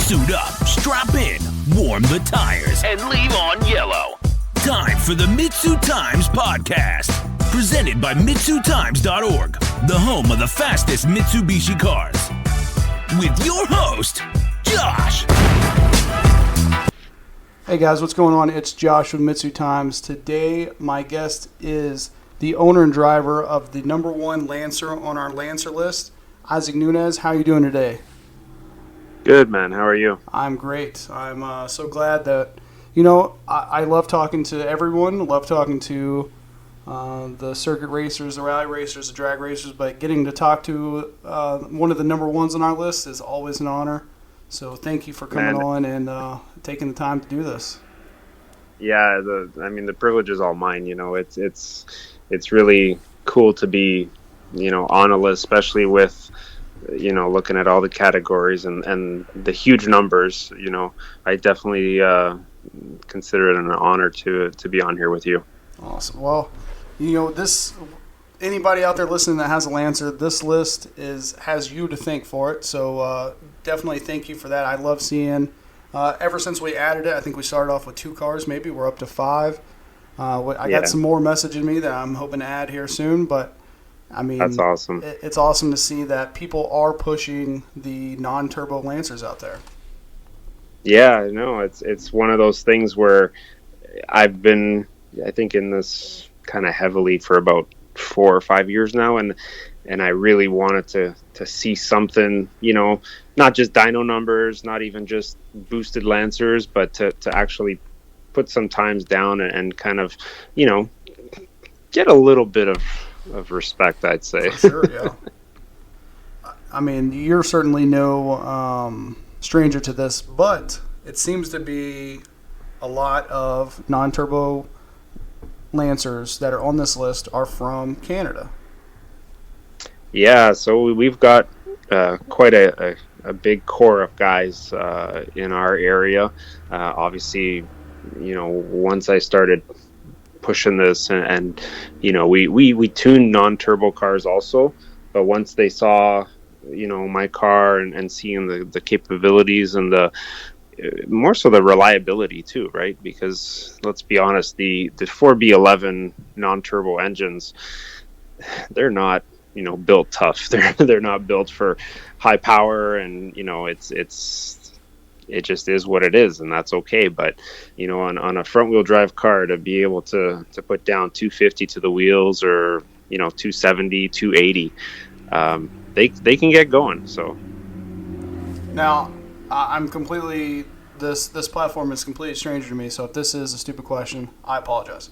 Suit up, strap in, warm the tires, and leave on yellow. Time for the MitsuTimes podcast, presented by MitsuTimes.org, the home of the fastest Mitsubishi cars. With your host, Josh. Hey guys, what's going on? It's Josh with MitsuTimes. Today, my guest is the owner and driver of the number one Lancer on our Lancer list, Isaque Nunez. How are you doing today? Good, man. How are you? I'm great. I'm so glad that, I love talking to everyone. Love talking to the circuit racers, the rally racers, the drag racers, but getting to talk to one of the number ones on our list is always an honor. So thank you for coming on and taking the time to do this. Yeah, the privilege is all mine. It's really cool to be, on a list, especially with, looking at all the categories and the huge numbers. I definitely consider it an honor to be on here with you. Awesome. Well, anybody out there listening that has a Lancer, this list has you to thank for it. So definitely thank you for that. I love seeing, ever since we added it, I think we started off with 2 cars, maybe we're up to 5. I got some more messaging me that I'm hoping to add here soon, but that's awesome. It's awesome to see that people are pushing the non-turbo Lancers out there. Yeah, no, it's one of those things where I've been, I think, in this kind of heavily for about 4 or 5 years now, and I really wanted to see something, not just dyno numbers, not even just boosted Lancers, but to actually put some times down and kind of, get a little bit of respect, I'd say. For sure, yeah. You're certainly no stranger to this, but it seems to be a lot of non-turbo Lancers that are on this list are from Canada. Yeah, so we've got quite a big core of guys in our area. Obviously, once I started pushing this and we tuned non-turbo cars also, but once they saw my car and seeing the capabilities and the more so the reliability too, right? Because let's be honest, the 4B11 non-turbo engines, they're not built tough. They're not built for high power, and it just is what it is, and that's okay. But on a front wheel drive car, to be able to put down 250 to the wheels, or 270, 280, they can get going. So now I'm completely this platform is completely stranger to me. So if this is a stupid question, I apologize.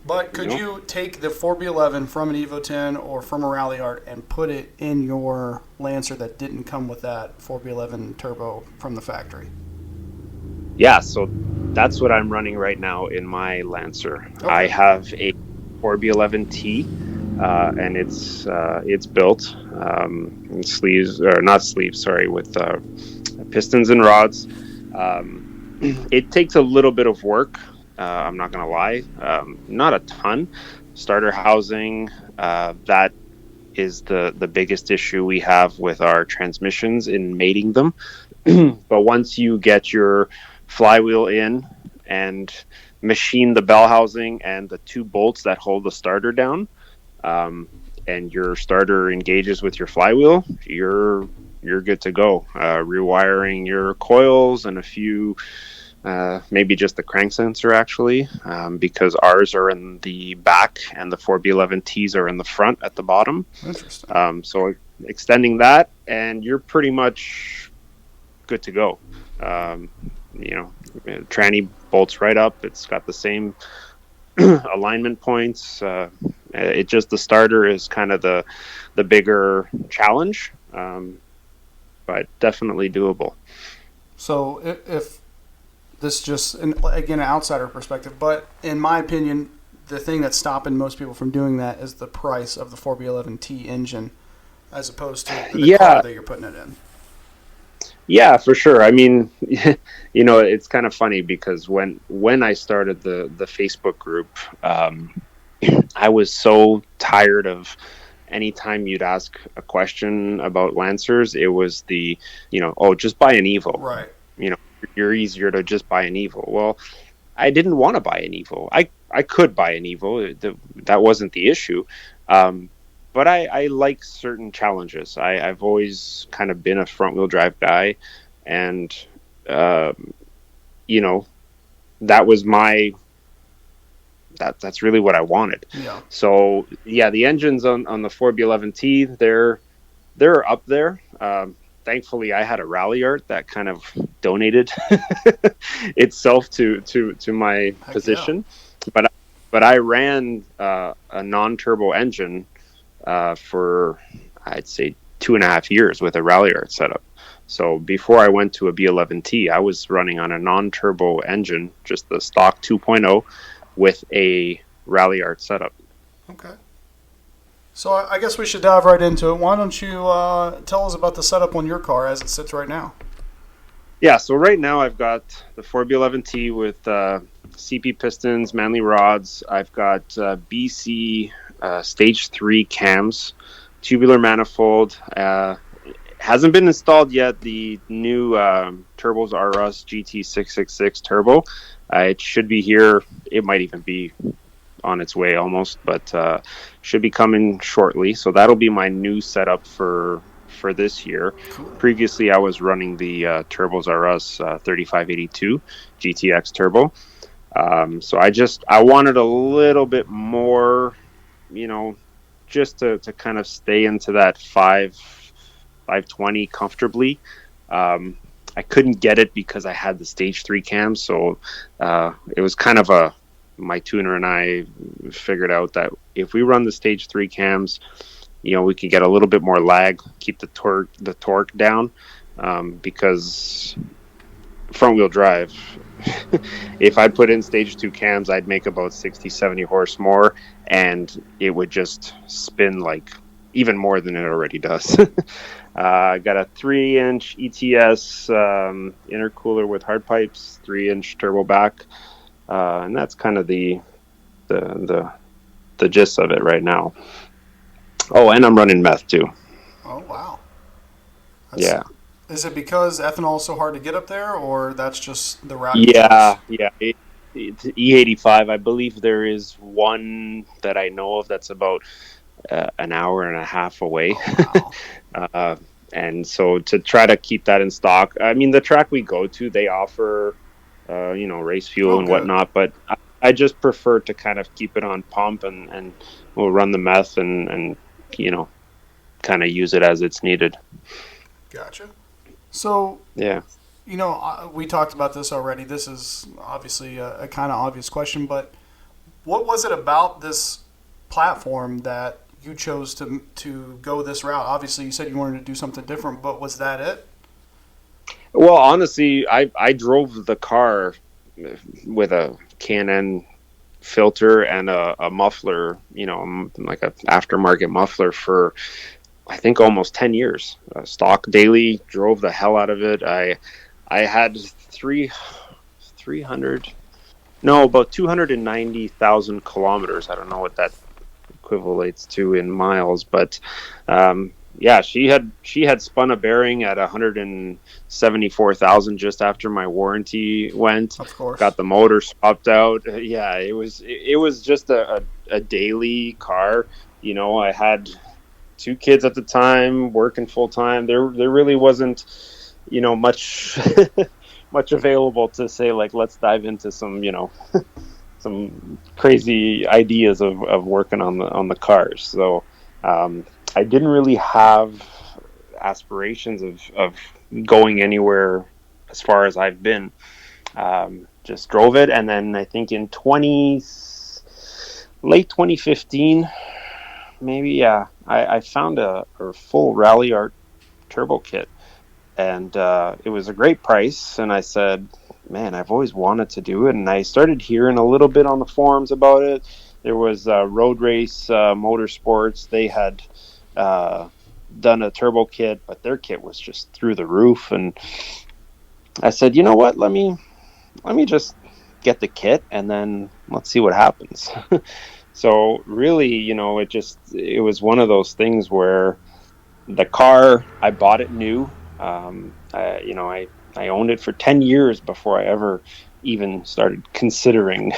But could you take the 4B11 from an Evo 10 or from a Ralliart and put it in your Lancer that didn't come with that 4B11 turbo from the factory? Yeah, so that's what I'm running right now in my Lancer. Okay. I have a 4B11T, and it's built with pistons and rods. It takes a little bit of work. I'm not going to lie, not a ton. Starter housing, that is the biggest issue we have with our transmissions in mating them. But once you get your flywheel in and machine the bell housing and the 2 bolts that hold the starter down, and your starter engages with your flywheel, you're good to go. Rewiring your coils and a few... maybe just the crank sensor, actually, because ours are in the back and the 4B11Ts are in the front at the bottom. Interesting. So extending that, and you're pretty much good to go. Tranny bolts right up. It's got the same alignment points. The starter is kind of the bigger challenge, but definitely doable. So if this just, again, an outsider perspective, but in my opinion, the thing that's stopping most people from doing that is the price of the 4B11T engine as opposed to the car that you're putting it in. Yeah, for sure. It's kind of funny because when I started the Facebook group, I was so tired of anytime you'd ask a question about Lancers, it was just buy an Evo. Right. you're easier to just buy an Evo. Well, I didn't want to buy an Evo. I could buy an Evo. That wasn't the issue. But I like certain challenges. I've always kind of been a front wheel drive guy, and that was that's really what I wanted. Yeah. So yeah, the engines on the 4B11T, they're up there. Thankfully, I had a Ralliart that kind of donated itself to my position, but I ran a non-turbo engine for, I'd say, 2.5 years with a Ralliart setup. So before I went to a B11T, I was running on a non-turbo engine, just the stock 2.0 with a Ralliart setup. Okay. So I guess we should dive right into it. Why don't you tell us about the setup on your car as it sits right now? Yeah, so right now I've got the 4B11T with CP pistons, Manley rods. I've got BC Stage 3 cams, tubular manifold. Hasn't been installed yet. The new Turbos R Us GT666 Turbo. It should be here. It might even be on its way almost, but should be coming shortly. So that'll be my new setup for this year. Cool. Previously, I was running the Turbos R Us 3582 GTX Turbo. So I wanted a little bit more, just to kind of stay into that 520 comfortably. I couldn't get it because I had the Stage 3 cam, so it was kind of my tuner and I figured out that if we run the Stage 3 cams, we can get a little bit more lag, keep the torque down, because front wheel drive, if I put in Stage 2 cams, I'd make about 60-70 horse more, and it would just spin like even more than it already does. I got a 3-inch ETS intercooler with hard pipes, 3-inch turbo back, and that's kind of the gist of it right now. Oh, and I'm running meth too. Oh wow! Yeah. Is it because ethanol is so hard to get up there, or that's just the route? Yeah. It's E85. I believe there is one that I know of that's about an hour and a half away. Oh, wow. And so to try to keep that in stock, I mean, the track we go to, they offer, race fuel and whatnot, but I just prefer to kind of keep it on pump and we'll run the meth and kind of use it as it's needed. Gotcha. So, yeah. We talked about this already. This is obviously a kind of obvious question, but what was it about this platform that you chose to go this route? Obviously, you said you wanted to do something different, but was that it? Well, honestly, I drove the car with a K&N filter and a muffler, like an aftermarket muffler for, I think, almost 10 years. Stock daily, drove the hell out of it. I had about 290,000 kilometers. I don't know what that equivalates to in miles, but she had spun a bearing at 174,000 just after my warranty went. Of course. Got the motor swapped out. Yeah, it was just a daily car. I had 2 kids at the time, working full time. There really wasn't much much available to say, like, let's dive into some some crazy ideas of working on the cars. So I didn't really have aspirations of going anywhere as far as I've been. Just drove it, and then I think in late 2015, maybe, yeah, I found a full Ralliart turbo kit, and it was a great price, and I said, man, I've always wanted to do it. And I started hearing a little bit on the forums about it. There was Road Race Motorsports. They had done a turbo kit, but their kit was just through the roof. And I said, you know what, let me just get the kit, and then let's see what happens. So really, it was one of those things where the car, I bought it new. I I owned it for 10 years before I ever even started considering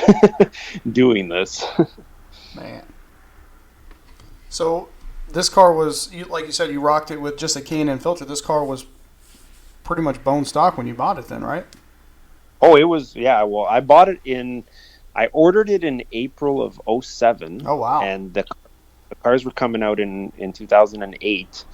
doing this. Man. So this car was, like you said, you rocked it with just a K&N filter. This car was pretty much bone stock when you bought it then, right? Oh, it was, yeah. Well, I ordered it in April of 2007. Oh, wow. And the cars were coming out in 2008.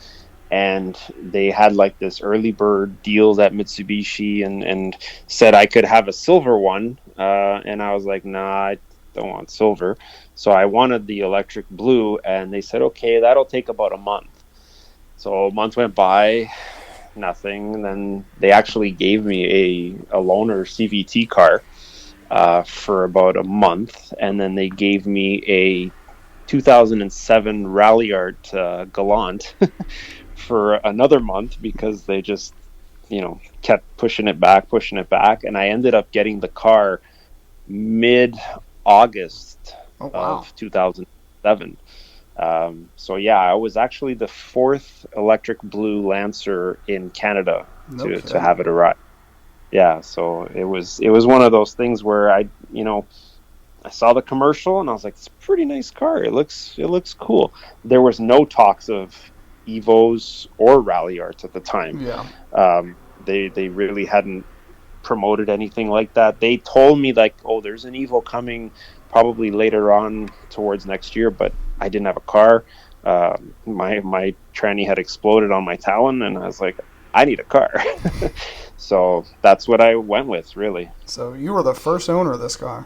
And they had like this early bird deals at Mitsubishi and said I could have a silver one. And I was like, nah, I don't want silver. So I wanted the electric blue, and they said, okay, that'll take about a month. So a month went by, nothing. And then they actually gave me a loaner CVT car for about a month. And then they gave me a 2007 Ralliart Galant for another month because they just, kept pushing it back. And I ended up getting the car mid-August of 2007. So yeah, I was actually the fourth electric blue Lancer in Canada to have it arrive. Yeah, so it was one of those things where I saw the commercial and I was like, it's a pretty nice car. It looks cool. There was no talks of Evos or Ralliarts at the time. Yeah. They really hadn't promoted anything like that. They told me like, oh, there's an Evo coming probably later on towards next year, but I didn't have a car. My tranny had exploded on my Talon, and I was like, I need a car. So that's what I went with, really. So you were the first owner of this car.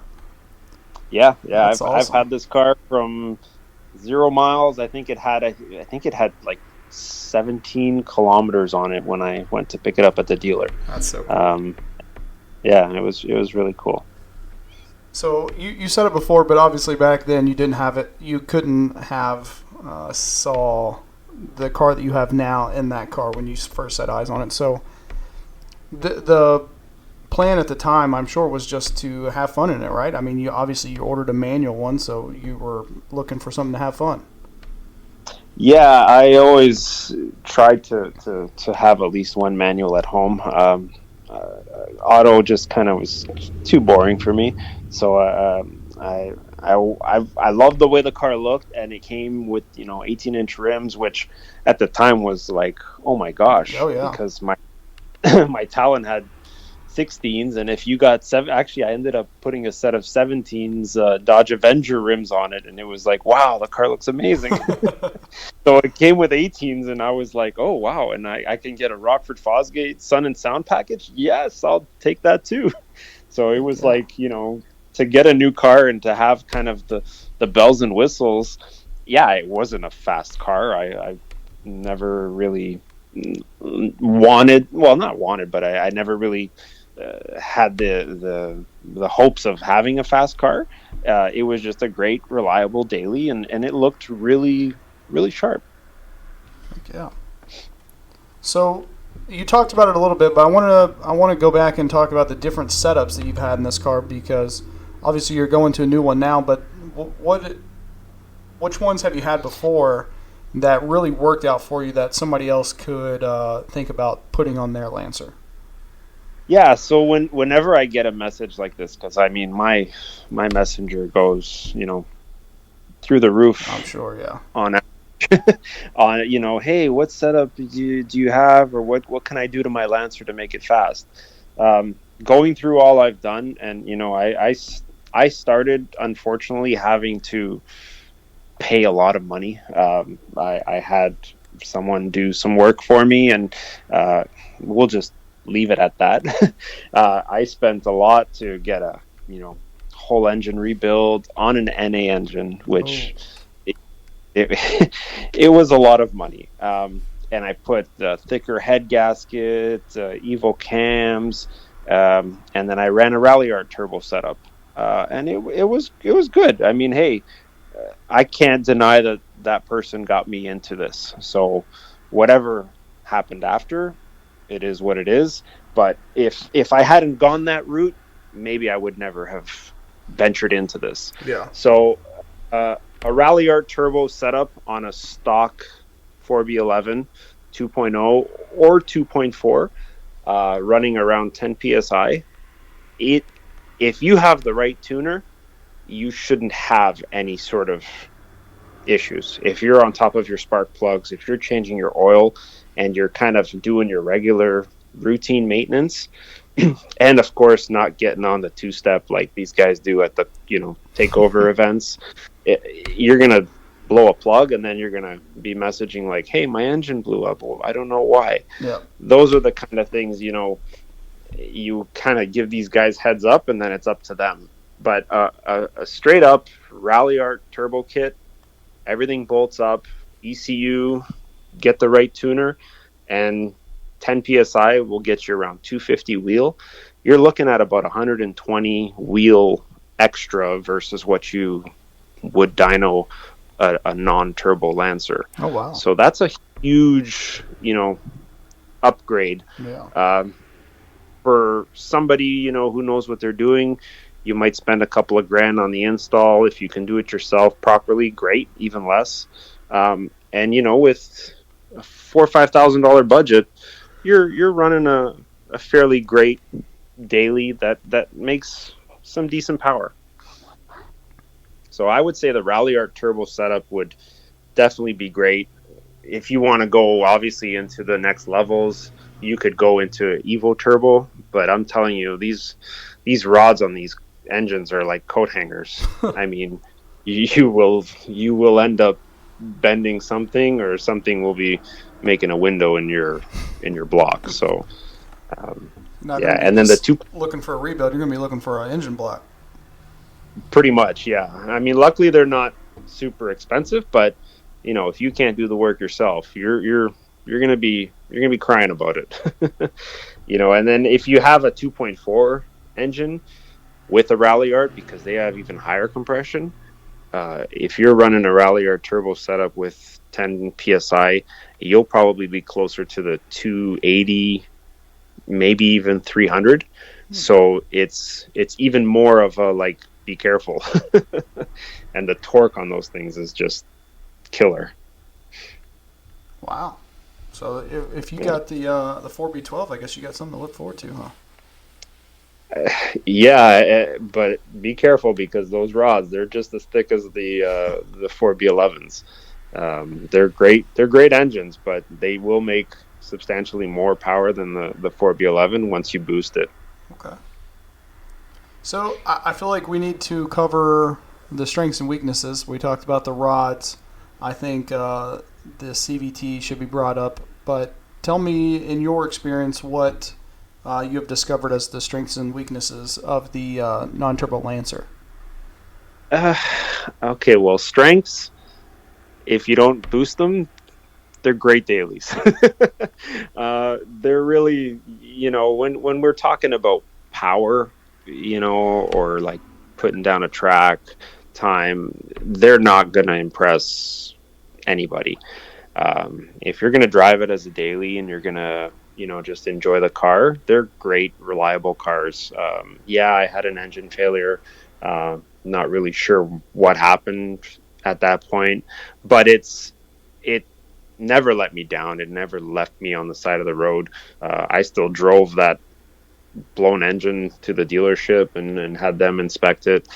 Yeah. That's awesome. I've had this car from 0 miles. I think it had like 17 kilometers on it when I went to pick it up at the dealer. That's so cool. Yeah, it was really cool. So you said it before, but obviously back then you didn't have it. You couldn't have saw the car that you have now in that car when you first set eyes on it. So the plan at the time, I'm sure, was just to have fun in it, right? I mean, you ordered a manual one, so you were looking for something to have fun. Yeah, I always tried to have at least one manual at home. Auto just kind of was too boring for me, so I loved the way the car looked, and it came with 18-inch rims, which at the time was like, oh my gosh, because my my Talon had 16s, and if you got I ended up putting a set of 17s Dodge Avenger rims on it, and it was like, wow, the car looks amazing. So it came with 18s, and I was like, oh wow, and I can get a Rockford Fosgate Sun and Sound package. Yes, I'll take that too. So it was like, to get a new car and to have kind of the bells and whistles. Yeah, it wasn't a fast car. I never really not wanted, but I never really had the hopes of having a fast car. It was just a great, reliable daily, and it looked really, really sharp. Yeah. So you talked about it a little bit, but I want to go back and talk about the different setups that you've had in this car, because obviously you're going to a new one now. But which ones have you had before that really worked out for you that somebody else could think about putting on their Lancer? Yeah, so whenever I get a message like this, because I mean my messenger goes through the roof. I'm sure, yeah. On hey, what setup do you have, or what can I do to my Lancer to make it fast? Going through all I've done, and I started unfortunately having to pay a lot of money. I had someone do some work for me, and we'll just leave it at that. I spent a lot to get a whole engine rebuild on an NA engine, which it was a lot of money. And I put the thicker head gasket, Evo cams, and then I ran a Ralliart turbo setup, and it was good. I mean, hey, I can't deny that person got me into this. So whatever happened after, it is what it is. But if I hadn't gone that route, maybe I would never have ventured into this. Yeah. So a Ralliart turbo setup on a stock 4B11 2.0 or 2.4 running around 10 psi. If you have the right tuner, you shouldn't have any sort of issues. If you're on top of your spark plugs, if you're changing your oil, and you're kind of doing your regular routine maintenance, and of course not getting on the two-step like these guys do at the takeover events, you're gonna blow a plug and then you're gonna be messaging like, hey, my engine blew up. Well, I don't know why. Yeah. Those are the kind of things you kind of give these guys heads up, and then it's up to them. But a straight up Ralliart turbo kit, everything bolts up, ECU, get the right tuner, and 10 psi will get you around 250 wheel. You're looking at about 120 wheel extra versus what you would dyno a non-turbo Lancer. Oh wow! So that's a huge upgrade. Yeah. For somebody who knows what they're doing, you might spend a couple of grand on the install. If you can do it yourself properly, great, even less. And with a $4,000 or $5,000 budget, you're running a fairly great daily that makes some decent power. So I would say the Ralliart turbo setup would definitely be great. If you want to go obviously into the next levels, you could go into Evo turbo, but I'm telling you, these rods on these engines are like coat hangers. I mean, you will end up bending something, or something will be making a window in your block. So yeah, and then the two looking for a rebuild, you're gonna be looking for an engine block. Pretty much, yeah. I mean, luckily they're not super expensive, but if you can't do the work yourself, you're gonna be crying about it. And then if you have a 2.4 engine with a Ralliart, because they have even higher compression, if you're running a Ralliart turbo setup with 10 psi, you'll probably be closer to the 280, maybe even 300. So it's even more of a like, be careful. And the torque on those things is just killer. Wow. So if you got the 4B12, I guess you got something to look forward to, huh? Yeah, but be careful, because those rods, they're just as thick as the 4B11s. They're great engines, but they will make substantially more power than the 4B11 once you boost it. Okay. So I feel like we need to cover the strengths and weaknesses. We talked about the rods. I think the CVT should be brought up, but tell me, in your experience, what you have discovered as the strengths and weaknesses of the non-turbo Lancer. Okay, well, strengths, if you don't boost them, they're great dailies. They're really, when we're talking about power, or like putting down a track time, they're not going to impress anybody. If you're going to drive it as a daily and you're going to, just enjoy the car, they're great, reliable cars. Yeah, I had an engine failure. Not really sure what happened at that point, but it never let me down. It never left me on the side of the road. I still drove that blown engine to the dealership and had them inspect it.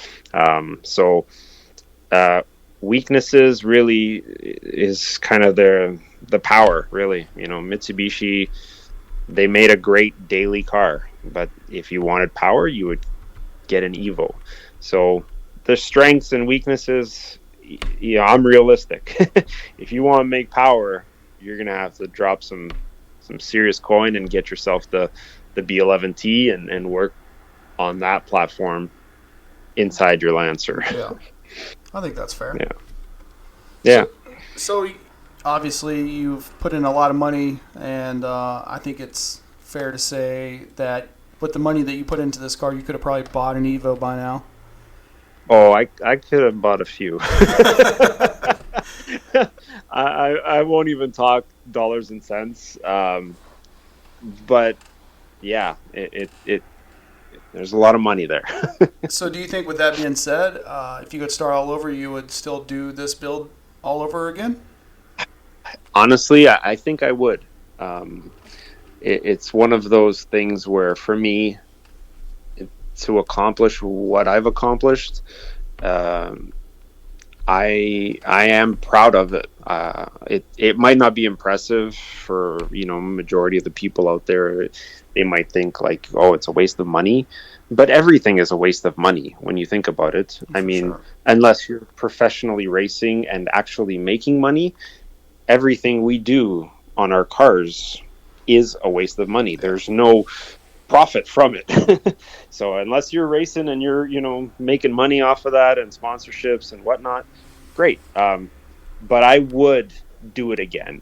So weaknesses really is kind of the power, really. Mitsubishi, they made a great daily car, but if you wanted power, you would get an Evo. So the strengths and weaknesses, I'm realistic. If you want to make power, you're gonna have to drop some serious coin and get yourself the B11T and work on that platform inside your Lancer. Yeah, I think that's fair. Yeah. So obviously you've put in a lot of money, and I think it's fair to say that with the money that you put into this car, you could have probably bought an Evo by now. Oh, I could have bought a few. I won't even talk dollars and cents. But yeah, it there's a lot of money there. So do you think, with that being said, if you could start all over, you would still do this build all over again? Honestly, I think I would. it's one of those things where for me, to accomplish what I've accomplished, I am proud of it. It might not be impressive for majority of the people out there. They might think like, oh, it's a waste of money, but everything is a waste of money when you think about it. I mean, sure. Unless you're professionally racing and actually making money, everything we do on our cars is a waste of money. There's no profit from it. So unless you're racing and you're making money off of that and sponsorships and whatnot, great. But I would do it again.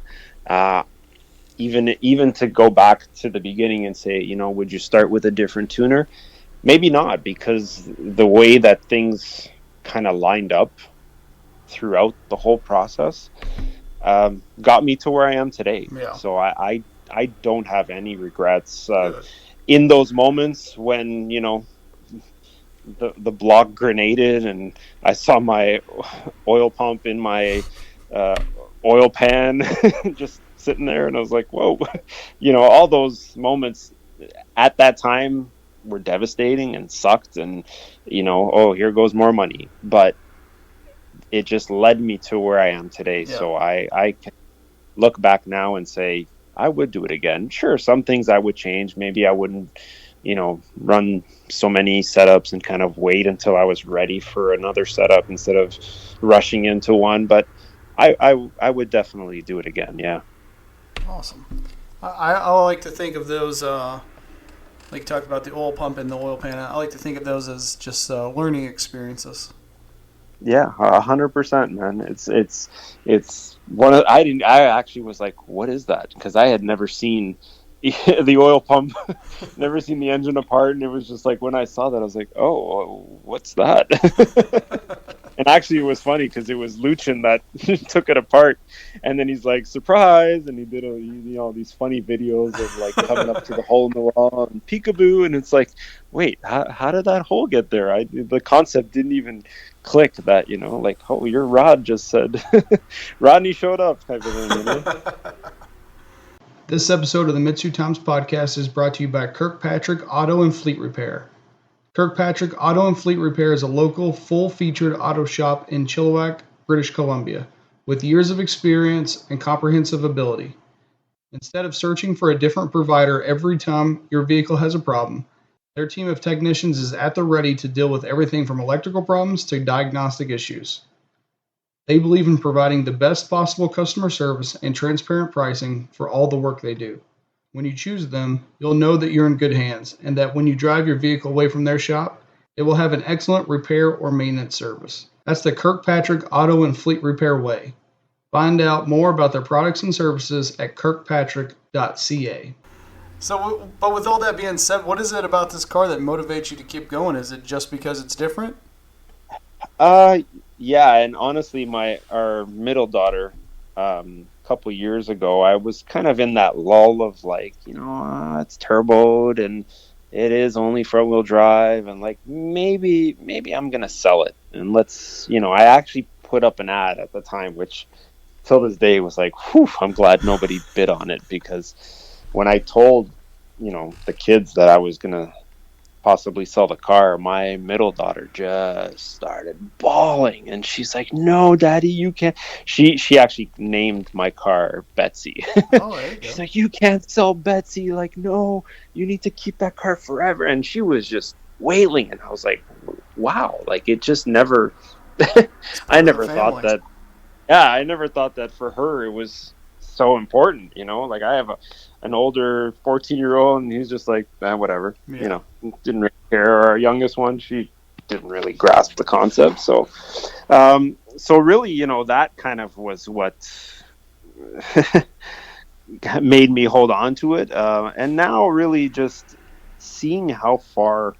Even to go back to the beginning and say, would you start with a different tuner? Maybe not, because the way that things kind of lined up throughout the whole process got me to where I am today. Yeah. So I don't have any regrets. In those moments when, the block grenaded and I saw my oil pump in my oil pan just sitting there, and I was like, whoa, all those moments at that time were devastating and sucked, and, oh, here goes more money. But it just led me to where I am today. Yeah. So I can look back now and say, I would do it again. Sure, some things I would change. Maybe I wouldn't, run so many setups and kind of wait until I was ready for another setup instead of rushing into one. But I would definitely do it again, yeah. Awesome. I like to think of those, like you talked about the oil pump and the oil pan, I like to think of those as just learning experiences. Yeah, 100%, man. It's one of, I actually was like, what is that? Because I had never seen the oil pump, never seen the engine apart, and it was just like, when I saw that, I was like, oh, what's that? And actually it was funny because it was Luchin that took it apart, and then he's like, surprise, and he did all these funny videos of like coming up to the hole in the wall and peekaboo, and it's like, wait, how did that hole get there? The concept didn't even click that, like, oh, your rod just said Rodney showed up type of thing. This episode of the MitsuTimes podcast is brought to you by Kirkpatrick Auto and Fleet Repair. Kirkpatrick Auto and Fleet Repair is a local, full-featured auto shop in Chilliwack, British Columbia, with years of experience and comprehensive ability. Instead of searching for a different provider every time your vehicle has a problem, their team of technicians is at the ready to deal with everything from electrical problems to diagnostic issues. They believe in providing the best possible customer service and transparent pricing for all the work they do. When you choose them, you'll know that you're in good hands, and that when you drive your vehicle away from their shop, it will have an excellent repair or maintenance service. That's the Kirkpatrick Auto and Fleet Repair way. Find out more about their products and services at kirkpatrick.ca. So, but with all that being said, what is it about this car that motivates you to keep going? Is it just because it's different? Yeah, and honestly, our middle daughter, a couple years ago, I was kind of in that lull of like, it's turboed and it is only front wheel drive, and like maybe I'm gonna sell it, and let's, I actually put up an ad at the time, which till this day was like, whew, I'm glad nobody bid on it, because when I told the kids that I was gonna possibly sell the car, my middle daughter just started bawling, and she's like, no, Daddy, you can't. She actually named my car Betsy. Oh, there you go. She's like, you can't sell Betsy, like, no, you need to keep that car forever. And she was just wailing, and I was like, wow, like, it just never I never thought that for her it was so important, like I have an older 14-year-old, and he's just like, whatever, didn't really care. Our youngest one, she didn't really grasp the concept. So really, that kind of was what made me hold on to it. And now really just seeing how far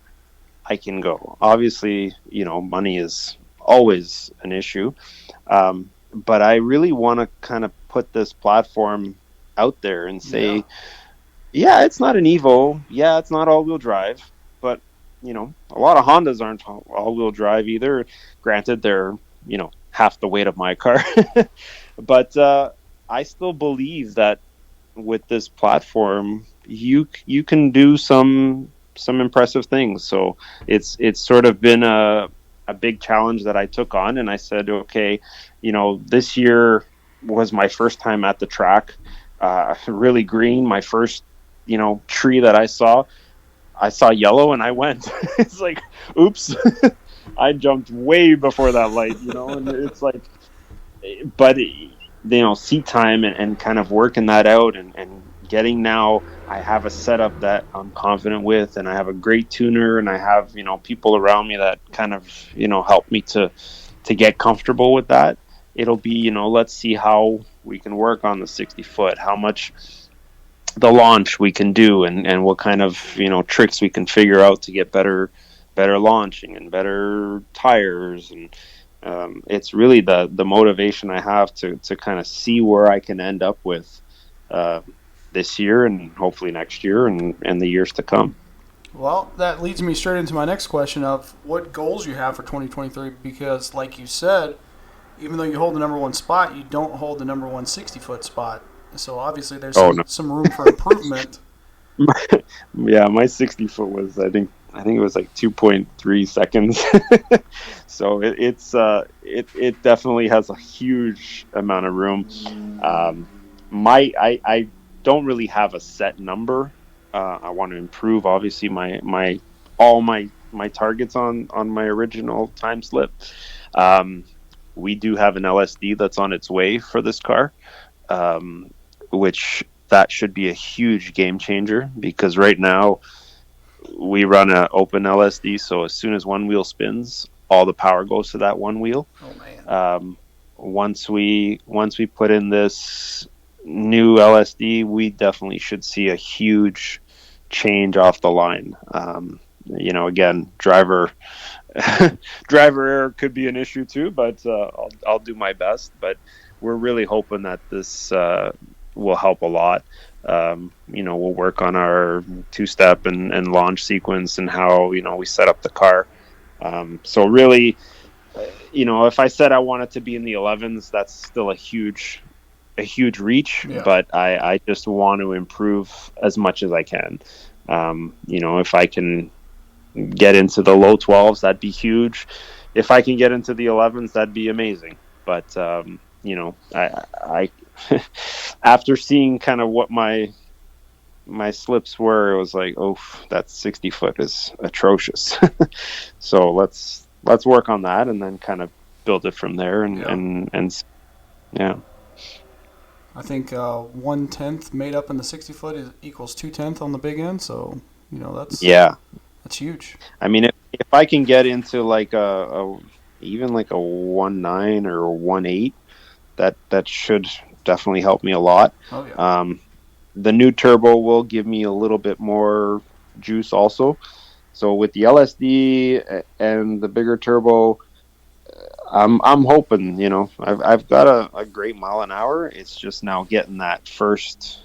I can go. Obviously, money is always an issue. But I really want to kind of put this platform out there and say, yeah, it's not an Evo. Yeah, it's not all-wheel drive. But, a lot of Hondas aren't all-wheel drive either. Granted, they're, half the weight of my car. But I still believe that with this platform you can do some impressive things. So it's sort of been a big challenge that I took on, and I said, okay, this year was my first time at the track, really green. My first, tree that I saw yellow and I went. It's like, oops, I jumped way before that light, and it's like, but seat time and kind of working that out and getting, now I have a setup that I'm confident with, and I have a great tuner, and I have, people around me that kind of, help me to get comfortable with that. It'll be, let's see how we can work on the 60 foot, how much the launch we can do, and what kind of, tricks we can figure out to get better launching and better tires. And it's really the motivation I have to kind of see where I can end up with this year and hopefully next year and the years to come. Well, that leads me straight into my next question of what goals you have for 2023, because like you said, even though you hold the number one spot, you don't hold the number one 60-foot spot. So obviously there's some room for improvement. Yeah, my 60-foot was, I think it was like 2.3 seconds. So it definitely has a huge amount of room. I don't really have a set number. I want to improve, obviously, all my targets on my original time slip. We do have an LSD that's on its way for this car, which that should be a huge game changer, because right now we run an open LSD, so as soon as one wheel spins, all the power goes to that one wheel. Oh man! Once we put in this new LSD, we definitely should see a huge change off the line. Again, driver error could be an issue too, but I'll do my best. But we're really hoping that this will help a lot. We'll work on our two-step and launch sequence and how we set up the car. So really, if I said I wanted to be in the 11s, that's still a huge reach. Yeah. But I just want to improve as much as I can. If I can get into the low 12s, that'd be huge. If I can get into the 11s, that'd be amazing. But I after seeing kind of what my slips were, it was like, oh, that 60 foot is atrocious. So let's work on that and then kind of build it from there and yeah. I think 1/10 made up in the 60 foot equals 2/10 on the big end, so that's huge. I mean, if I can get into like even like a 1.9 or a 1.8, that should definitely help me a lot. Oh, yeah. The new turbo will give me a little bit more juice also. So with the LSD and the bigger turbo, I'm hoping, I've got a great mile an hour. It's just now getting that first,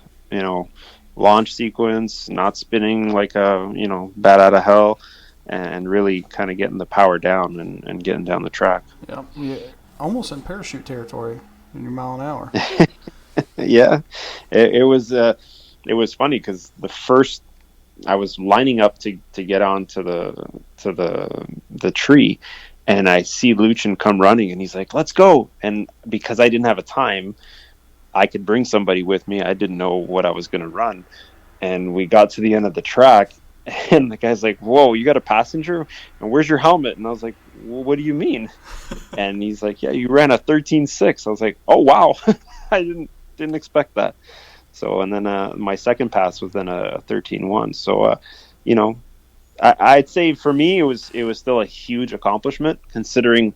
launch sequence, not spinning like a, bat out of hell, and really kind of getting the power down and getting down the track. Yeah, almost in parachute territory in your mile an hour. Yeah, it was funny because the first I was lining up to get onto the tree, and I see Luchin come running, and he's like, "Let's go!" And because I didn't have a time, I could bring somebody with me. I didn't know what I was going to run, and we got to the end of the track, and the guy's like, "Whoa, you got a passenger? And where's your helmet?" And I was like, "Well, what do you mean?" And he's like, "Yeah, you ran a 13.6." I was like, "Oh wow, I didn't expect that." So, and then my second pass was then a 13.1. So, I'd say for me it was still a huge accomplishment, considering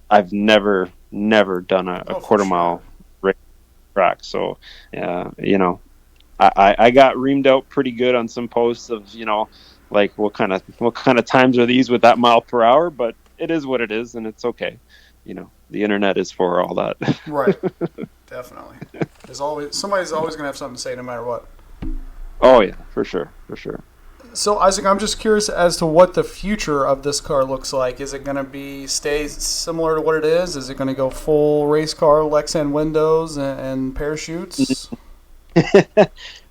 I've never done a quarter mile race track. So, I got reamed out pretty good on some posts of like what kind of times are these with that mile per hour, but it is what it is, and it's okay. The internet is for all that. Right. Definitely. Somebody's always going to have something to say no matter what. Oh yeah, for sure. So Isaque, I'm just curious as to what the future of this car looks like. Is it going to stay similar to what it is? Is it going to go full race car, Lexan windows and parachutes?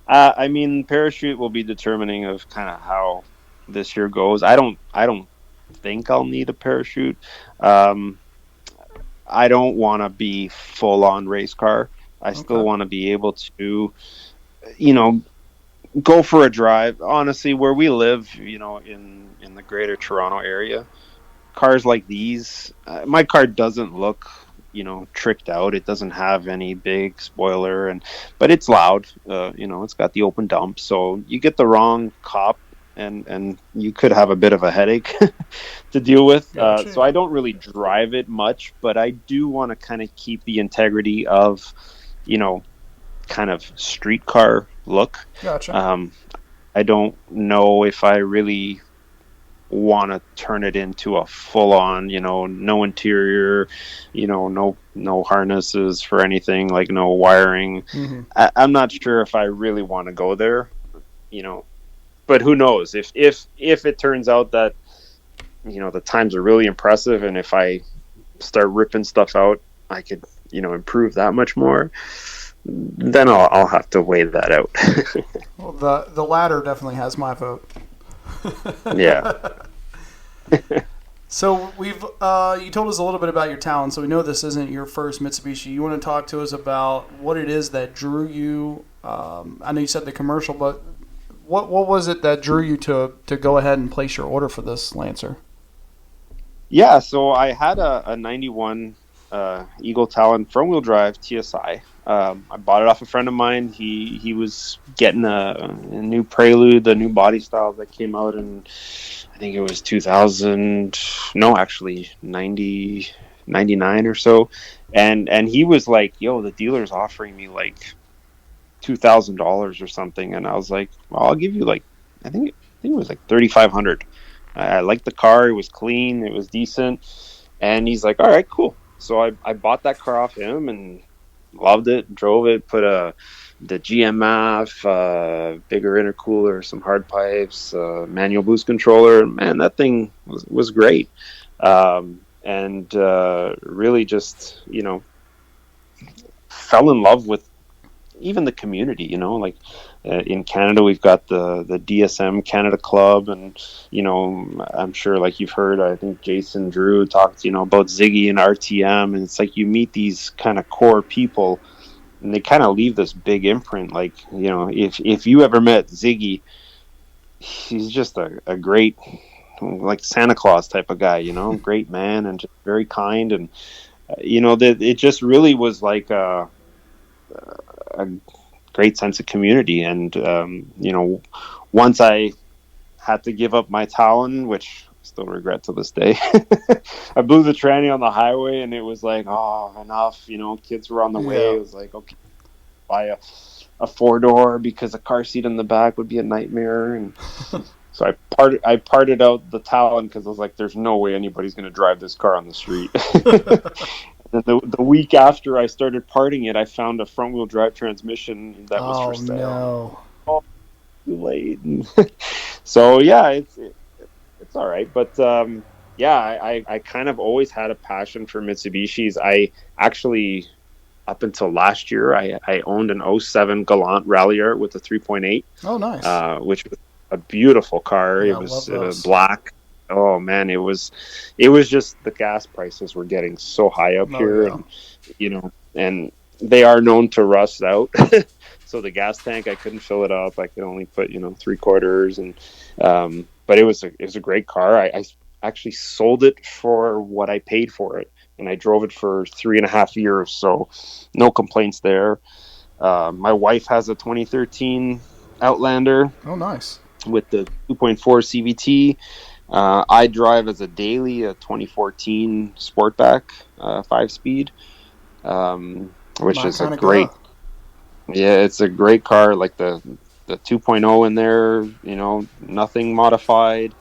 I mean, parachute will be determining of kind of how this year goes. I don't think I'll need a parachute. Um, I don't want to be full on race car. I still Okay. want to be able to, you know, go for a drive. Honestly, where we live, in the greater Toronto area, cars like these, my car doesn't look, tricked out. It doesn't have any big spoiler, but it's loud. It's got the open dump, so you get the wrong cop, and you could have a bit of a headache to deal with. Gotcha. So I don't really drive it much, but I do want to kind of keep the integrity of, kind of street car look. Gotcha. I don't know if I really want to turn it into a full on, no interior, no harnesses for anything, like no wiring. Mm-hmm. I'm not sure if I really want to go there, but who knows if it turns out that, the times are really impressive, and if I start ripping stuff out, I could, improve that much more. Then I'll have to weigh that out. Well, the latter definitely has my vote. Yeah. So we've you told us a little bit about your talent, so we know this isn't your first Mitsubishi. You want to talk to us about what it is that drew you? I know you said the commercial, but what was it that drew you to go ahead and place your order for this Lancer? Yeah, so I had a 91 Eagle Talon front-wheel drive TSI. I bought it off a friend of mine. He was getting a new Prelude, the new body style that came out in, I think it was 2000, no, actually 90, 99 or so. And he was like, yo, the dealer's offering me like $2,000 or something. And I was like, well, I'll give you like, I think it was like 3,500. I liked the car. It was clean. It was decent. And he's like, all right, cool. So I bought that car off him and loved it, drove it, put the GMF, bigger intercooler, some hard pipes, manual boost controller. Man, that thing was great. And really just, fell in love with even the community, like in Canada, we've got the DSM Canada Club, and, I'm sure like you've heard, I think Jason Drew talked, about Ziggy and RTM, and it's like you meet these kind of core people, and they kind of leave this big imprint. Like, if you ever met Ziggy, he's just a great, like Santa Claus type of guy, great man, and just very kind, and it just really was like a great sense of community. And once I had to give up my Talon, which I still regret to this day, I blew the tranny on the highway, and it was like, oh, enough. Kids were on the way. It was like, okay, buy a 4-door because a car seat in the back would be a nightmare. And so I parted out the Talon because I was like, there's no way anybody's going to drive this car on the street. And the week after I started parting it, I found a front-wheel drive transmission that was for sale. No. Oh, too late. So yeah, it's all right. But I kind of always had a passion for Mitsubishis. I actually, up until last year, I owned an '07 Galant Ralliart with a 3.8. Oh, nice. Which was a beautiful car. Yeah, it was black. Oh man, it was just the gas prices were getting so high up here, yeah. and and they are known to rust out. So the gas tank, I couldn't fill it up. I could only put 3/4, and but it was a great car. I actually sold it for what I paid for it, and I drove it for 3.5 years, so no complaints there. My wife has a 2013 Outlander. Oh, nice. With the 2.4 CVT. I drive as a daily a 2014 Sportback 5-speed, which is a great. Yeah, it's a great car. Like the 2.0 in there, nothing modified.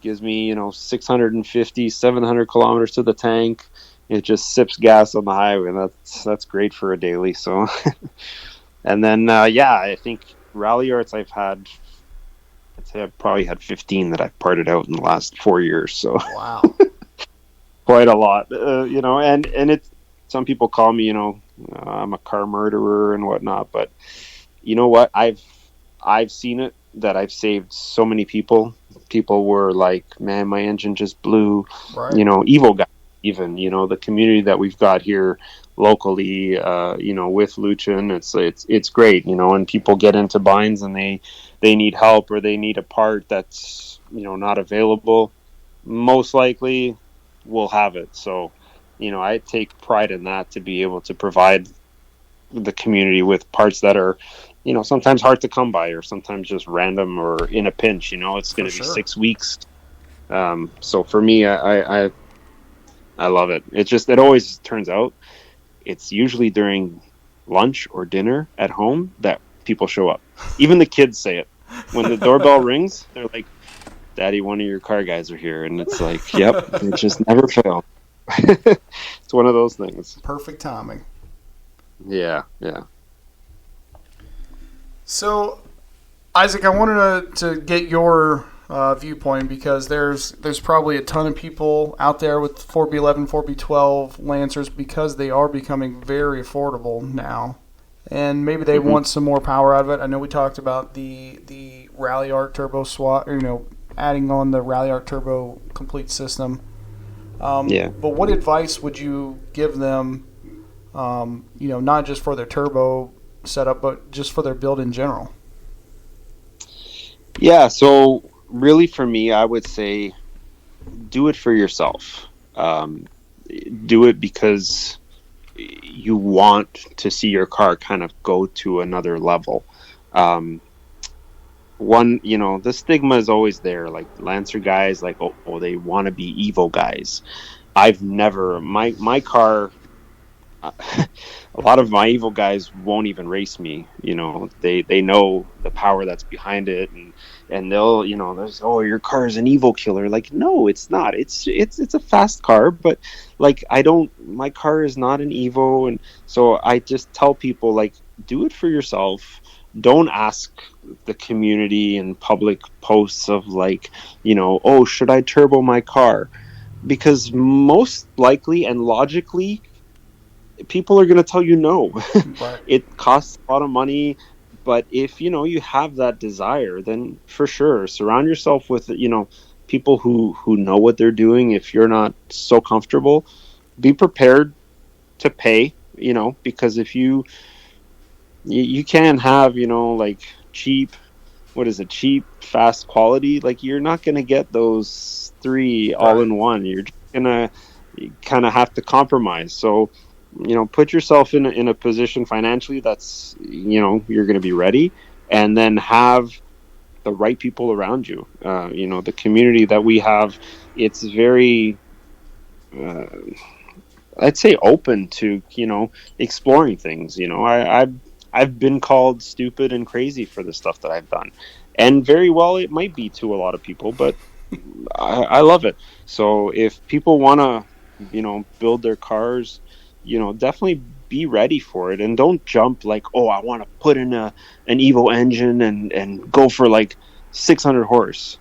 Gives me 650, 700 kilometers to the tank. It just sips gas on the highway, and that's great for a daily. So, and then I think Ralliarts I've probably had 15 that I've parted out in the last 4 years. So wow, quite a lot, and it's, some people call me, I'm a car murderer and whatnot, but you know what? I've I've seen it, that I've saved so many people. People were like, man, my engine just blew. Right. Evo guys, even, the community that we've got here locally, with Luchin, it's great, and people get into binds and they need help, or they need a part that's, not available. Most likely we'll have it. So, I take pride in that, to be able to provide the community with parts that are, sometimes hard to come by, or sometimes just random, or in a pinch. It's going to be 6 weeks. So for me, I love it. It always turns out it's usually during lunch or dinner at home that people show up. Even the kids say it. When the doorbell rings, they're like, Daddy, one of your car guys are here. And it's like, yep, it just never fails. It's one of those things. Perfect timing. Yeah. So, Isaac, I wanted to get your viewpoint, because there's probably a ton of people out there with 4B11, 4B12 Lancers, because they are becoming very affordable now, and maybe they want some more power out of it. I know we talked about the Ralliart Turbo swap, adding on the Ralliart Turbo complete system. But what advice would you give them? Not just for their turbo setup, but just for their build in general. Yeah, so really for me, I would say do it for yourself. Do it because you want to see your car kind of go to another level. The stigma is always there, like Lancer guys, like, oh, they want to be Evo guys. I've never, my car, a lot of my Evo guys won't even race me. They know the power that's behind it, and they'll, there's, oh, your car is an Evo killer. Like, no, it's not. It's a fast car, but like, my car is not an Evo. And so I just tell people, like, do it for yourself. Don't ask the community and public posts of like, oh, should I turbo my car? Because most likely and logically, people are going to tell you no. Right. It costs a lot of money, but if you have that desire, then for sure surround yourself with people who know what they're doing. If you're not so comfortable, be prepared to pay, because if you can have like cheap fast quality, like you're not going to get those three all in one. You're going to kind of have to compromise. So put yourself in a position financially that's, you're going to be ready, and then have the right people around you. The community that we have, it's very, I'd say, open to, exploring things. I've been called stupid and crazy for the stuff that I've done, and very well it might be to a lot of people, but I love it. So if people want to, build their cars, definitely be ready for it, and don't jump like, oh, I want to put in an Evo engine and go for like 600 horse.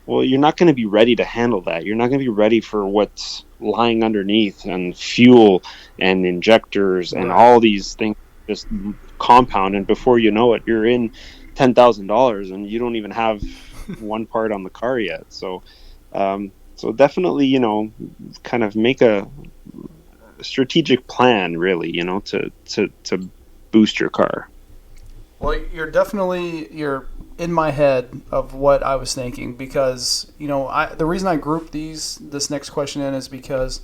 Well, you're not going to be ready to handle that. You're not going to be ready for what's lying underneath, and fuel and injectors and all these things just compound, and before you know it, you're in $10,000 and you don't even have one part on the car yet. So definitely, kind of make a strategic plan, really, to boost your car. Well, you're in my head of what I was thinking, because the reason I grouped this next question in is because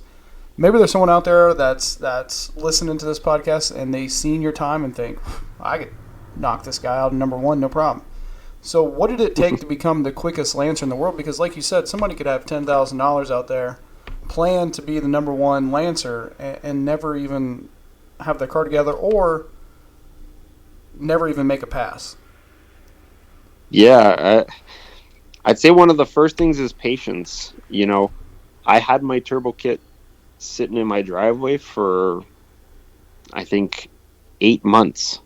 maybe there's someone out there that's listening to this podcast and they seen your time and think, I could knock this guy out in number one, no problem. So what did it take to become the quickest Lancer in the world? Because like you said, somebody could have $10,000 out there, plan to be the number one Lancer, and never even have their car together, or never even make a pass. Yeah, I'd say one of the first things is patience. I had my turbo kit sitting in my driveway for, I think, 8 months,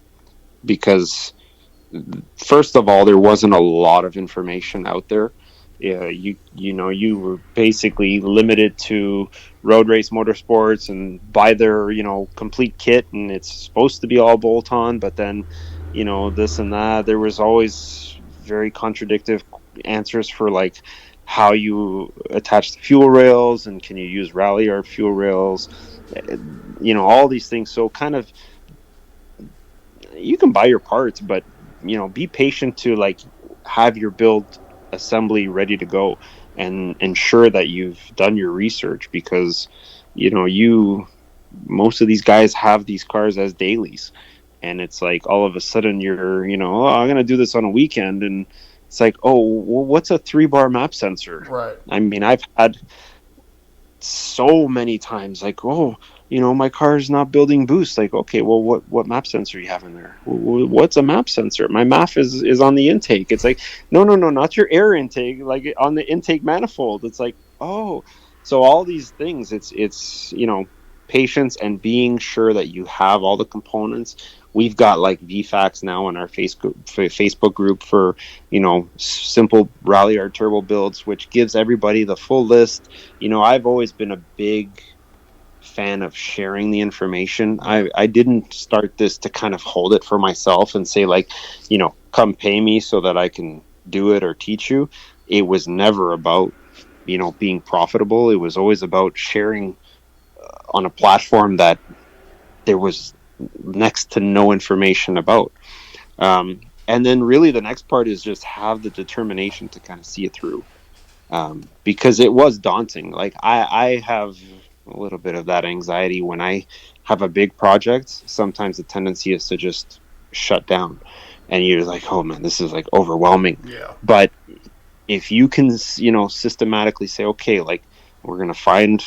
because first of all, there wasn't a lot of information out there. You were basically limited to Road Race Motorsports and buy their complete kit, and it's supposed to be all bolt on, but then this and that. There was always very contradictory answers for like how you attach the fuel rails and can you use Ralliart fuel rails, all these things. So kind of, you can buy your parts, but be patient to like have your build assembly ready to go and ensure that you've done your research, because most of these guys have these cars as dailies, and it's like all of a sudden you're I'm gonna do this on a weekend, and it's like, oh, well, what's a 3-bar map sensor? Right. I mean, I've had so many times like, oh, my car's not building boost. Like, okay, well, what map sensor you have in there? What's a map sensor? My MAF is on the intake. It's like, no, not your air intake, like on the intake manifold. It's like, oh, so all these things, it's patience and being sure that you have all the components. We've got like VFAQs now in our Facebook group for, simple Ralliart turbo builds, which gives everybody the full list. I've always been a big fan of sharing the information. I didn't start this to kind of hold it for myself and say like, come pay me so that I can do it or teach you. It was never about, being profitable. It was always about sharing on a platform that there was next to no information about. And then really the next part is just have the determination to kind of see it through. Because it was daunting. Like I have a little bit of that anxiety when I have a big project. Sometimes the tendency is to just shut down, and you're like, oh man, this is like overwhelming. Yeah. But if you can, systematically say, okay, like we're going to find,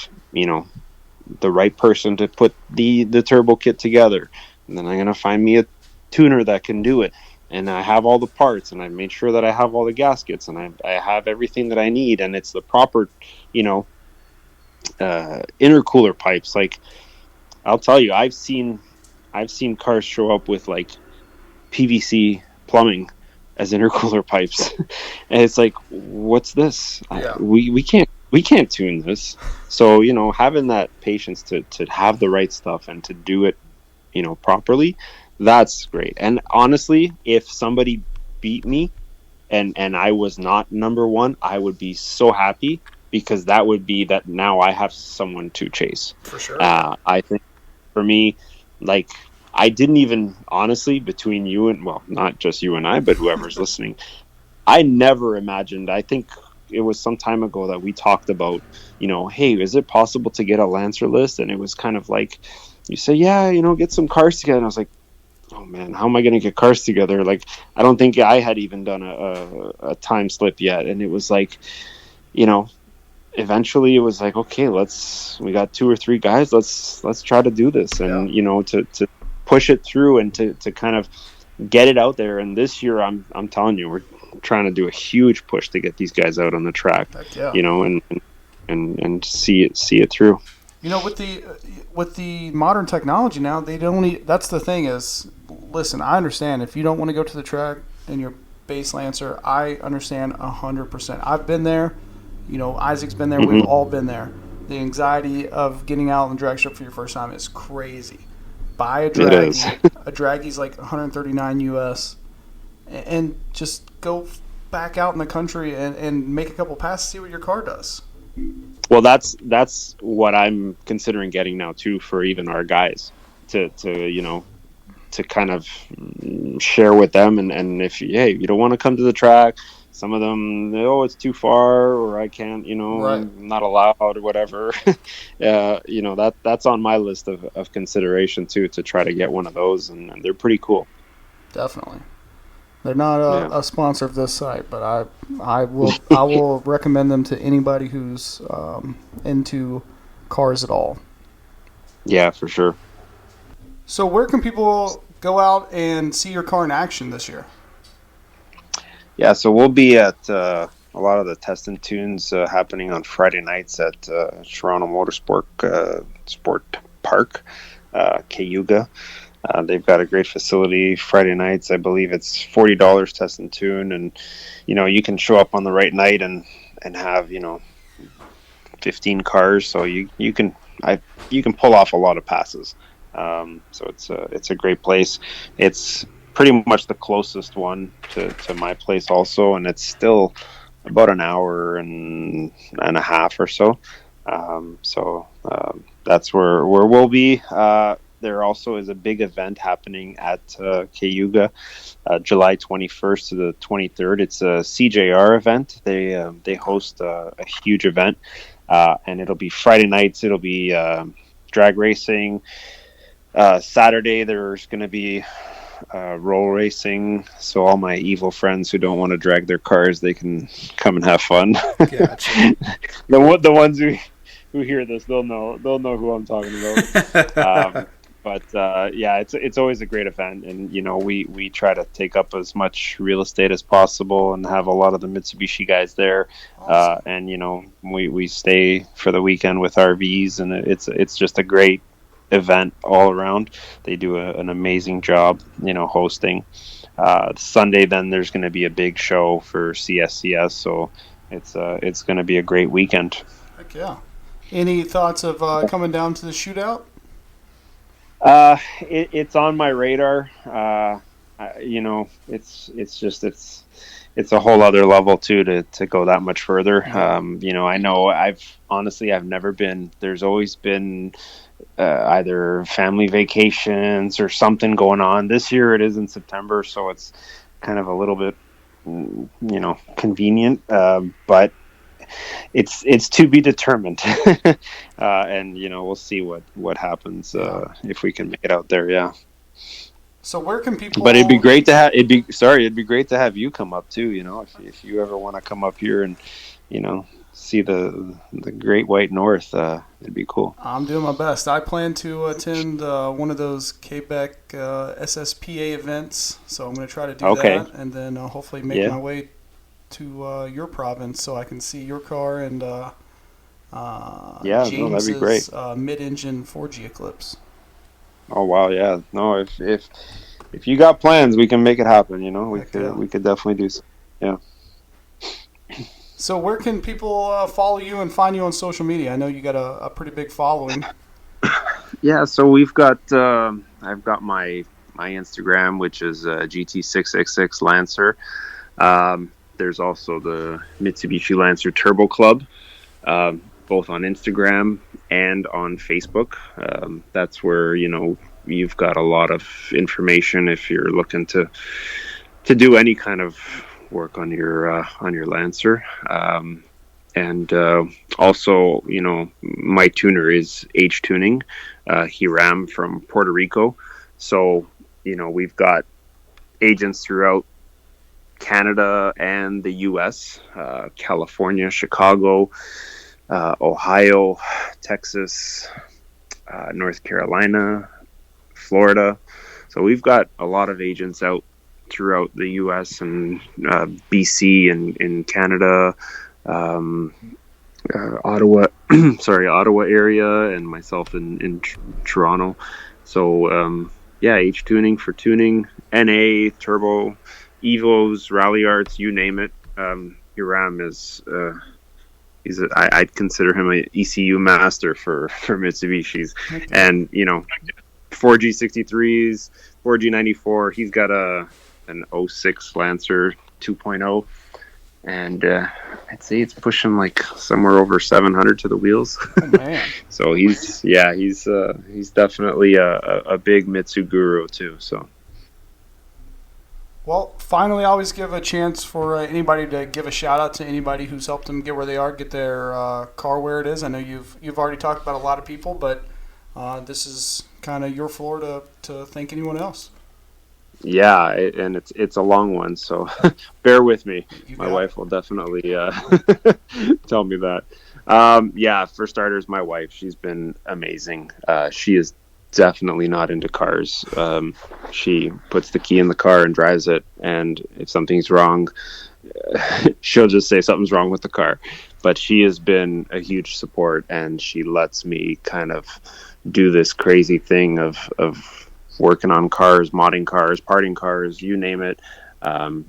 the right person to put the turbo kit together, and then I'm going to find me a tuner that can do it. And I have all the parts, and I made sure that I have all the gaskets, and I have everything that I need, and it's the proper, intercooler pipes. Like, I'll tell you, I've seen cars show up with like PVC plumbing as intercooler pipes, and it's like, what's this? Yeah. We can't tune this. So having that patience to have the right stuff and to do it properly, that's great. And honestly, if somebody beat me and I was not number one, I would be so happy, because that would be that now I have someone to chase. For sure. I think for me, like, I didn't even, honestly, between you and, well, not just you and I, but whoever's listening, I never imagined, I think it was some time ago that we talked about, hey, is it possible to get a Lancer list? And it was kind of like, you say, yeah, get some cars together. And I was like, oh man, how am I going to get cars together? Like, I don't think I had even done a time slip yet. And it was like, eventually it was like, okay, we got 2 or 3 guys. Let's try to do this. And, to push it through and to kind of get it out there. And this year, I'm telling you, we're trying to do a huge push to get these guys out on the track, and see it through. With the modern technology now, they don't. That's the thing is, listen, I understand if you don't want to go to the track in your base Lancer. I understand 100%. I've been there. Isaac's been there. Mm-hmm. We've all been there. The anxiety of getting out on the drag strip for your first time is crazy. Buy a draggy. A draggy's like $139 US, and just go back out in the country and make a couple passes, see what your car does. Well, that's what I'm considering getting now too, for even our guys to kind of share with them. And if you don't want to come to the track, some of them, it's too far, or I can't, right. I'm not allowed, or whatever. That's on my list of consideration too, to try to get one of those, and they're pretty cool. Definitely. They're not a sponsor of this site, but I will recommend them to anybody who's into cars at all. Yeah, for sure. So where can people go out and see your car in action this year? Yeah, so we'll be at a lot of the test and tunes happening on Friday nights at Toronto Motorsport Sport Park, Cayuga. They've got a great facility. Friday nights, I believe it's $40 test and tune, and you can show up on the right night and have 15 cars, so you can pull off a lot of passes. So it's a great place. It's pretty much the closest one to my place also, and it's still about an hour and a half or so. That's where we'll be. There also is a big event happening at Cayuga, July 21st to the 23rd. It's a CJR event. They host a huge event, and it'll be Friday nights. It'll be drag racing. Saturday there's going to be roll racing, so all my evil friends who don't want to drag their cars, they can come and have fun. Gotcha. The ones who hear this, they'll know who I'm talking about. It's always a great event, and we try to take up as much real estate as possible and have a lot of the Mitsubishi guys there. Awesome. And we stay for the weekend with RVs, and it's just a great event all around. They do an amazing job hosting. Sunday then there's going to be a big show for CSCS, so it's going to be a great weekend. Heck yeah. Any thoughts of coming down to the shootout? It's on my radar. It's a whole other level too to go that much further. I know I've never been. There's always been either family vacations or something going on. This year it is in September, so it's kind of a little bit convenient, but it's to be determined. And we'll see what happens if we can make it out there. Yeah. So where can people? But it'd be great to have you come up too. If you ever want to come up here and see the Great White North, it'd be cool. I'm doing my best. I plan to attend one of those Quebec SSPA events, so I'm going to try to do that, and then hopefully make my way to your province so I can see your car and James's that'd be great. Mid-engine 4G Eclipse. Oh wow, yeah. No, if you got plans, we can make it happen. We could definitely do so. Yeah. So where can people follow you and find you on social media? I know you got a pretty big following. Yeah, so we've got I've got my Instagram, which is GT666 Lancer. There's also the Mitsubishi Lancer Turbo Club, both on Instagram and on Facebook. That's where you've got a lot of information if you're looking to do any kind of work on your Lancer. And also, my tuner is H Tuning, Hiram from Puerto Rico. So, we've got agents throughout Canada and the U.S., California, Chicago, Ohio, Texas, North Carolina, Florida. So we've got a lot of agents out throughout the U.S. and BC and in Canada, Ottawa, Ottawa area, and myself in Toronto. So H Tuning for tuning, NA, Turbo, Evos, Ralliarts, you name it. Hiram is I'd consider him an ECU master for Mitsubishis, and 4G63s, 4G94. He's got an 06 Lancer 2.0, and I'd say it's pushing like somewhere over 700 to the wheels. Oh, man. So he's definitely a big Mitsu guru too. So. Well, finally, I always give a chance for anybody to give a shout out to anybody who's helped them get where they are, get their car where it is. I know you've already talked about a lot of people, but this is kind of your floor to thank anyone else. Yeah, and it's a long one, so bear with me. My wife will definitely tell me that. For starters, my wife, she's been amazing. She is definitely not into cars. She puts the key in the car and drives it, and if something's wrong, she'll just say something's wrong with the car. But she has been a huge support, and she lets me kind of do this crazy thing of working on cars, modding cars, parting cars, you name it.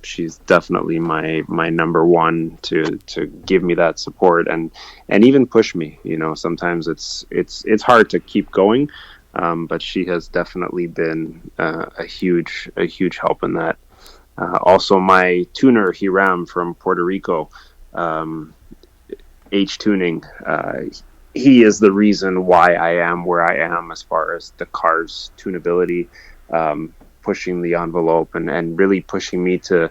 She's definitely my number one to give me that support and even push me. Sometimes it's hard to keep going, But she has definitely been a huge help in that. Also, my tuner Hiram from Puerto Rico, H Tuning, he is the reason why I am where I am as far as the car's tunability, pushing the envelope and really pushing me to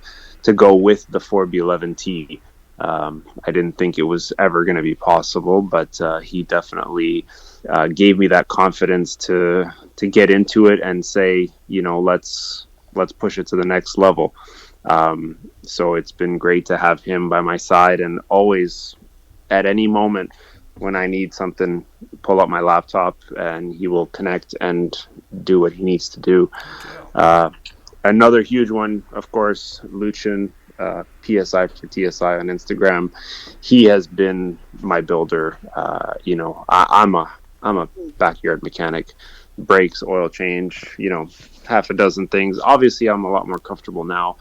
go with the 4B11T. I didn't think it was ever going to be possible, but he definitely gave me that confidence to get into it and say, let's push it to the next level. So it's been great to have him by my side, and always at any moment when I need something, pull up my laptop and he will connect and do what he needs to do. Another huge one, of course, Luchin, PSI for TSI on Instagram. He has been my builder. I'm a backyard mechanic, brakes, oil change, half a dozen things. Obviously, I'm a lot more comfortable now,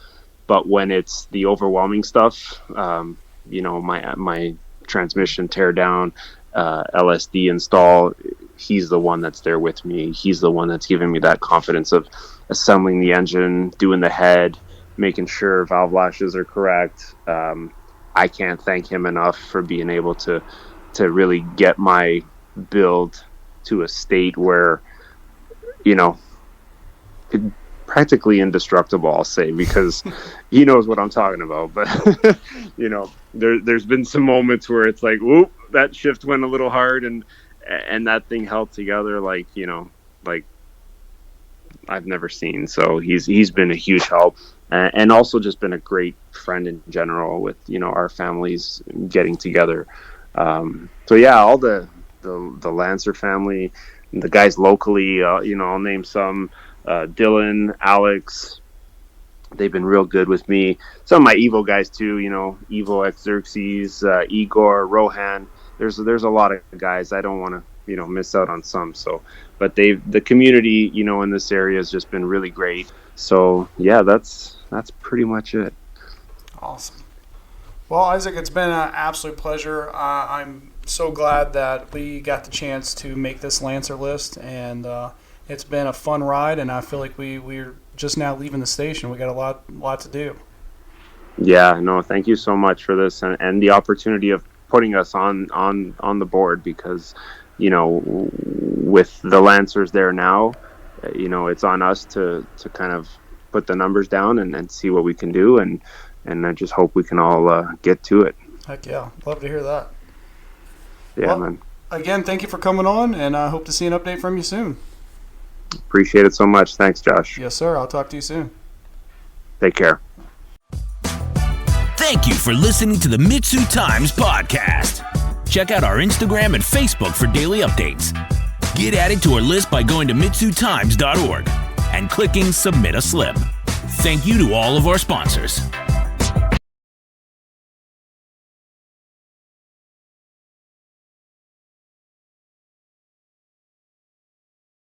but when it's the overwhelming stuff, my transmission tear down, LSD install, he's the one that's there with me. He's the one that's giving me that confidence of assembling the engine, doing the head, making sure valve lashes are correct. I can't thank him enough for being able to really get my build to a state where, practically indestructible, I'll say, because he knows what I'm talking about. But, there's been some moments where it's like, whoop, that shift went a little hard and that thing held together like I've never seen. So he's been a huge help, and also just been a great friend in general with, our families getting together. So yeah, all the Lancer family, the guys locally, I'll name some, Dylan, Alex, they've been real good with me. Some of my Evo guys too, Evo X Xerxes, Igor, Rohan. There's a lot of guys. I don't want to, miss out on some. So, but the community, in this area has just been really great. So yeah, that's pretty much it. Awesome. Well, Isaac, it's been an absolute pleasure. I'm so glad that we got the chance to make this Lancer list, and it's been a fun ride, and I feel like we're just now leaving the station. We got a lot to do. Yeah, no, thank you so much for this and the opportunity of putting us on the board, because, with the Lancers there now, it's on us to kind of put the numbers down and see what we can do, and I just hope we can all get to it. Heck yeah, love to hear that. Yeah, well, man. Again, thank you for coming on, and I hope to see an update from you soon. Appreciate it so much. Thanks, Josh. Yes, sir. I'll talk to you soon. Take care. Thank you for listening to the MitsuTimes podcast. Check out our Instagram and Facebook for daily updates. Get added to our list by going to MitsuTimes.org and clicking Submit a Slip. Thank you to all of our sponsors.